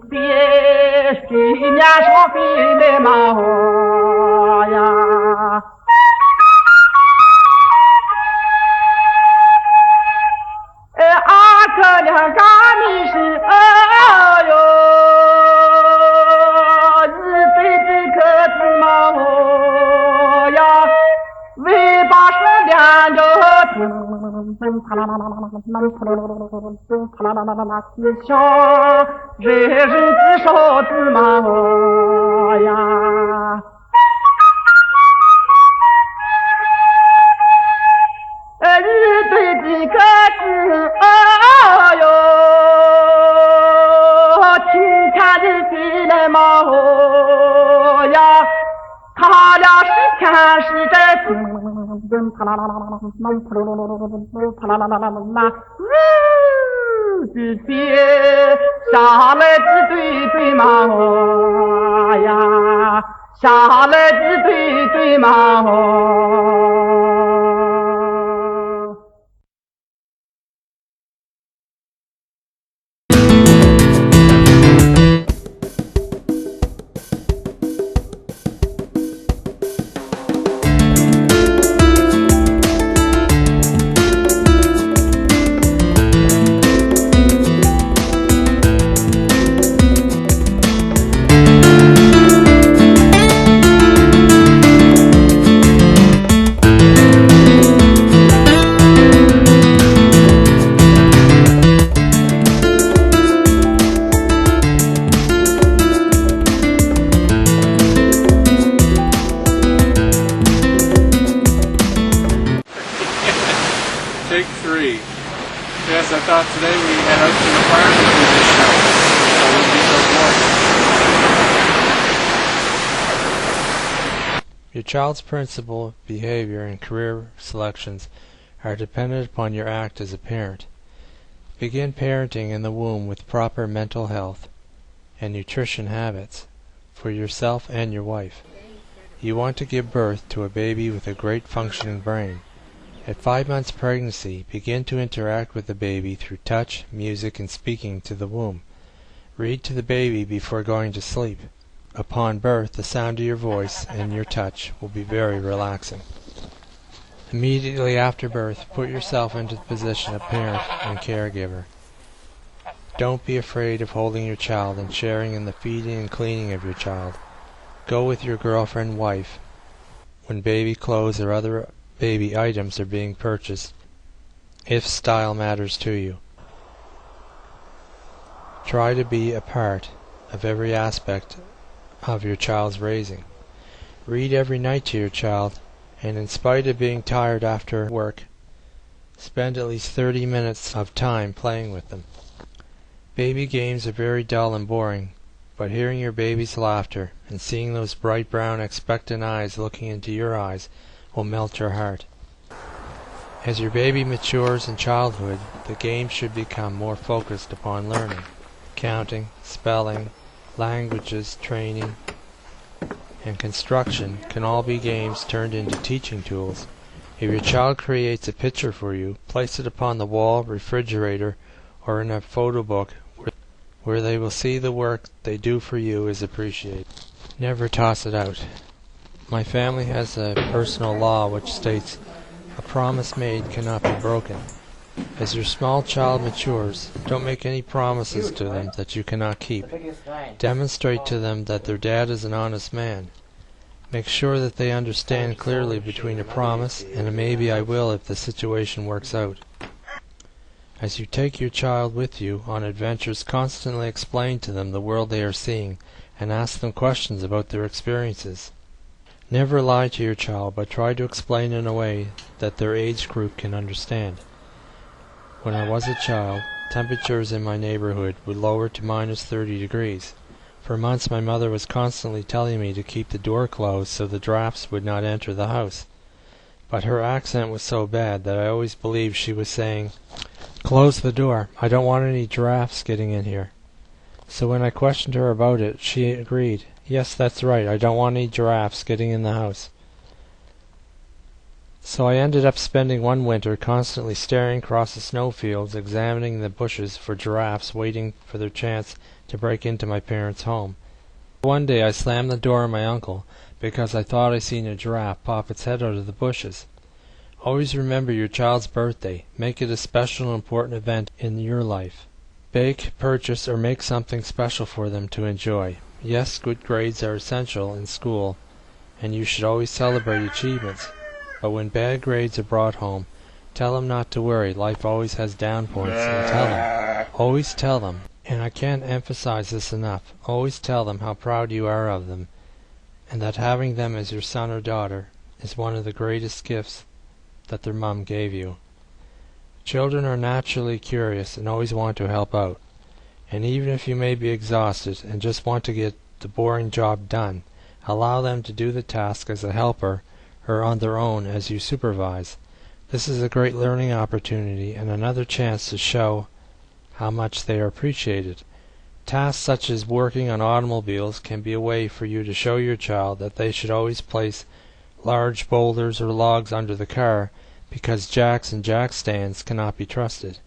别去年上飞来嘛呀。可两干的是哎呦，一辈子可子嘛呀，尾巴是两着腾腾啪啦啦啦啦啦啪啦啦啦啦啪啦啦啦啦啦，像人人之少子嘛呀。一对的个子，哎呦，听看的飞来嘛呀，他俩是天是在砰啪啦啦啦啦啦，啪啦啦啦啦啦，啪啦啦啦啦啦，的飞下来的对对嘛呀，下来的对对嘛。Take 3. Yes, I thought today we had out to the farm to do this show, so it would be so boring. Your child's principal behavior and career selections are dependent upon your act as a parent. Begin parenting in the womb with proper mental health and nutrition habits for yourself and your wife. You want to give birth to a baby with a great functioning brain. At 5 months pregnancy, begin to interact with the baby through touch, music, and speaking to the womb. Read to the baby before going to sleep. Upon birth, the sound of your voice and your touch will be very relaxing. Immediately after birth, put yourself into the position of parent and caregiver. Don't be afraid of holding your child and sharing in the feeding and cleaning of your child. Go with your girlfriend, wife, when baby clothes or other baby items are being purchased, if style matters to you. Try to be a part of every aspect of your child's raising. Read every night to your child, and in spite of being tired after work, spend at least 30 minutes of time playing with them. Baby games are very dull and boring, but hearing your baby's laughter and seeing those bright brown expectant eyes looking into your eyes will melt your heart. As your baby matures in childhood, the games should become more focused upon learning. Counting, spelling, languages, training, and construction can all be games turned into teaching tools. If your child creates a picture for you, place it upon the wall, refrigerator, or in a photo book where they will see the work they do for you is appreciated. Never toss it out. My family has a personal law which states, "A promise made cannot be broken." As your small child matures, don't make any promises to them that you cannot keep. Demonstrate to them that their dad is an honest man. Make sure that they understand clearly between a promise and a maybe I will if the situation works out. As you take your child with you on adventures, constantly explain to them the world they are seeing and ask them questions about their experiences. Never lie to your child, but try to explain in a way that their age group can understand. When I was a child, temperatures in my neighborhood would lower to -30 degrees. For months my mother was constantly telling me to keep the door closed so the drafts would not enter the house. But her accent was so bad that I always believed she was saying, "Close the door, I don't want any drafts getting in here." So when I questioned her about it, she agreed, "Yes, that's right, I don't want any drafts getting in the house." So I ended up spending one winter constantly staring across the snowfields, examining the bushes for giraffes, waiting for their chance to break into my parents' home. One day I slammed the door on my uncle because I thought I seen a giraffe pop its head out of the bushes. Always remember your child's birthday. Make it a special and important event in your life. Bake, purchase, or make something special for them to enjoy. Yes, good grades are essential in school, and you should always celebrate achievements. But when bad grades are brought home, tell them not to worry. Life always has down points, and tell them. Always tell them, and I can't emphasize this enough, always tell them how proud you are of them, and that having them as your son or daughter is one of the greatest gifts that their mom gave you. Children are naturally curious and always want to help out. And even if you may be exhausted and just want to get the boring job done, allow them to do the task as a helper or on their own as you supervise. This is a great learning opportunity and another chance to show how much they are appreciated. Tasks such as working on automobiles can be a way for you to show your child that they should always place large boulders or logs under the car, because jacks and jack stands cannot be trusted.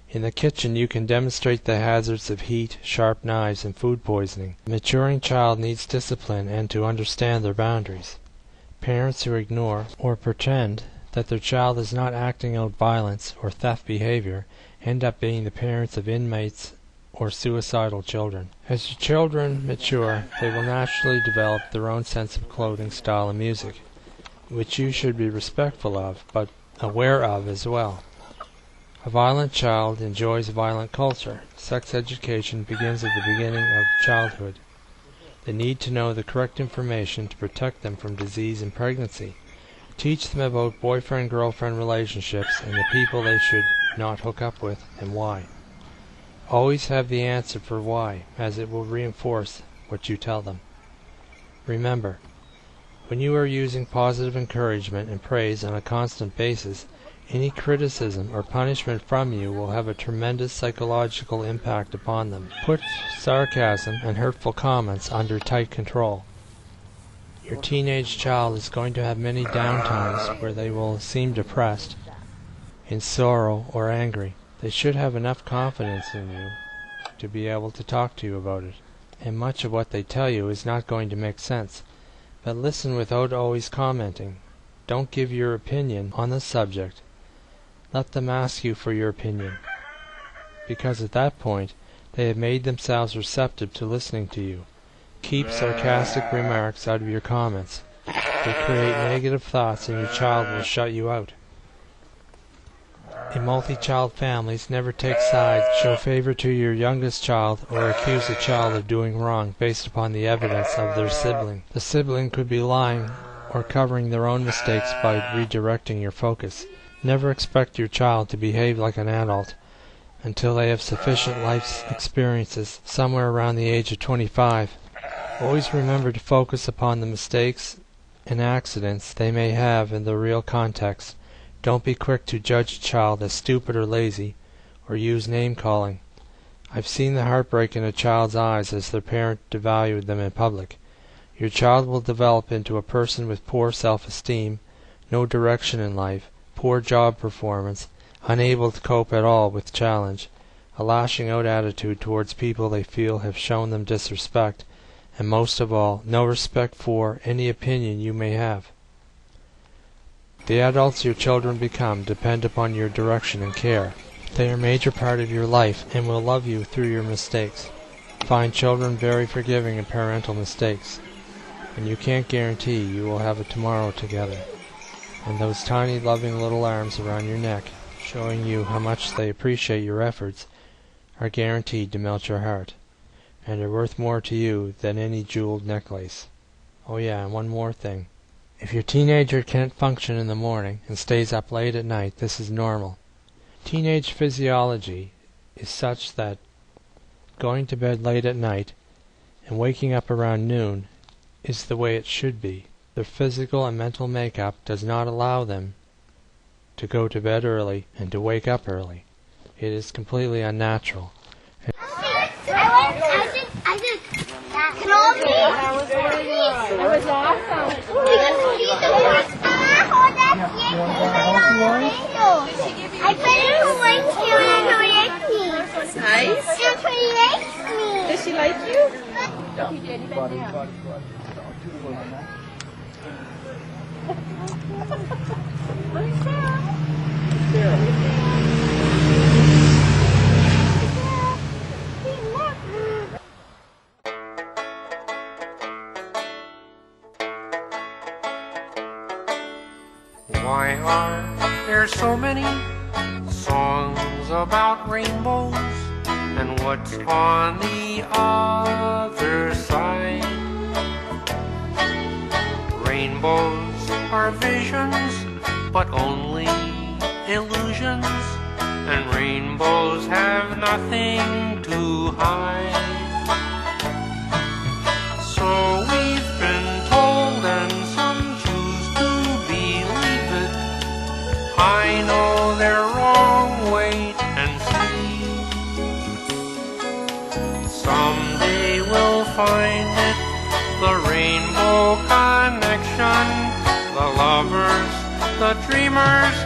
In the kitchen you can demonstrate the hazards of heat, sharp knives, and food poisoning. The maturing child needs discipline and to understand their boundaries. Parents who ignore or pretend that their child is not acting out violence or theft behavior end up being the parents of inmates or suicidal children. As your children mature, they will naturally develop their own sense of clothing, style, and music, which you should be respectful of, but aware of as well. A violent child enjoys violent culture. Sex education begins at the beginning of childhood. They need to know the correct information to protect them from disease and pregnancy. Teach them about boyfriend-girlfriend relationships and the people they should not hook up with and why. Always have the answer for why, as it will reinforce what you tell them. Remember, when you are using positive encouragement and praise on a constant basis, any criticism or punishment from you will have a tremendous psychological impact upon them. Put sarcasm and hurtful comments under tight control. Your teenage child is going to have many downtimes where they will seem depressed, in sorrow, or angry. They should have enough confidence in you to be able to talk to you about it, and much of what they tell you is not going to make sense. But listen without always commenting. Don't give your opinion on the subject. Let them ask you for your opinion, because at that point they have made themselves receptive to listening to you. Keep sarcastic remarks out of your comments. They create negative thoughts and your child will shut you out. In multi-child families, never take sides, show favor to your youngest child, or accuse a child of doing wrong based upon the evidence of their sibling. The sibling could be lying or covering their own mistakes by redirecting your focus. Never expect your child to behave like an adult until they have sufficient life experiences somewhere around the age of 25. Always remember to focus upon the mistakes and accidents they may have in the real context. Don't be quick to judge a child as stupid or lazy, or use name-calling. I've seen the heartbreak in a child's eyes as their parent devalued them in public. Your child will develop into a person with poor self-esteem, no direction in life, poor job performance, unable to cope at all with challenge, a lashing-out attitude towards people they feel have shown them disrespect, and most of all, no respect for any opinion you may have. The adults your children become depend upon your direction and care. They are a major part of your life and will love you through your mistakes. Find children very forgiving of parental mistakes, and you can't guarantee you will have a tomorrow together. And those tiny loving little arms around your neck, showing you how much they appreciate your efforts, are guaranteed to melt your heart, and are worth more to you than any jeweled necklace. Oh yeah, and one more thing. If your teenager can't function in the morning and stays up late at night, this is normal. Teenage physiology is such that going to bed late at night and waking up around noon is the way it should be. Their physical and mental makeup does not allow them to go to bed early and to wake up early. It is completely unnatural. It was awesome. I put it in one too and it likes me. Nice. And it likes me. Does she like you? Why are there so many songs about rainbows? And what's on the other side? Rainbows are visions, but only illusions. And rainbows have nothing to hide. So we've been told, and some choose to believe it. I know they're wrong, wait and see. Someday we'll find it, the rainbow connection. The lovers, the dreamers,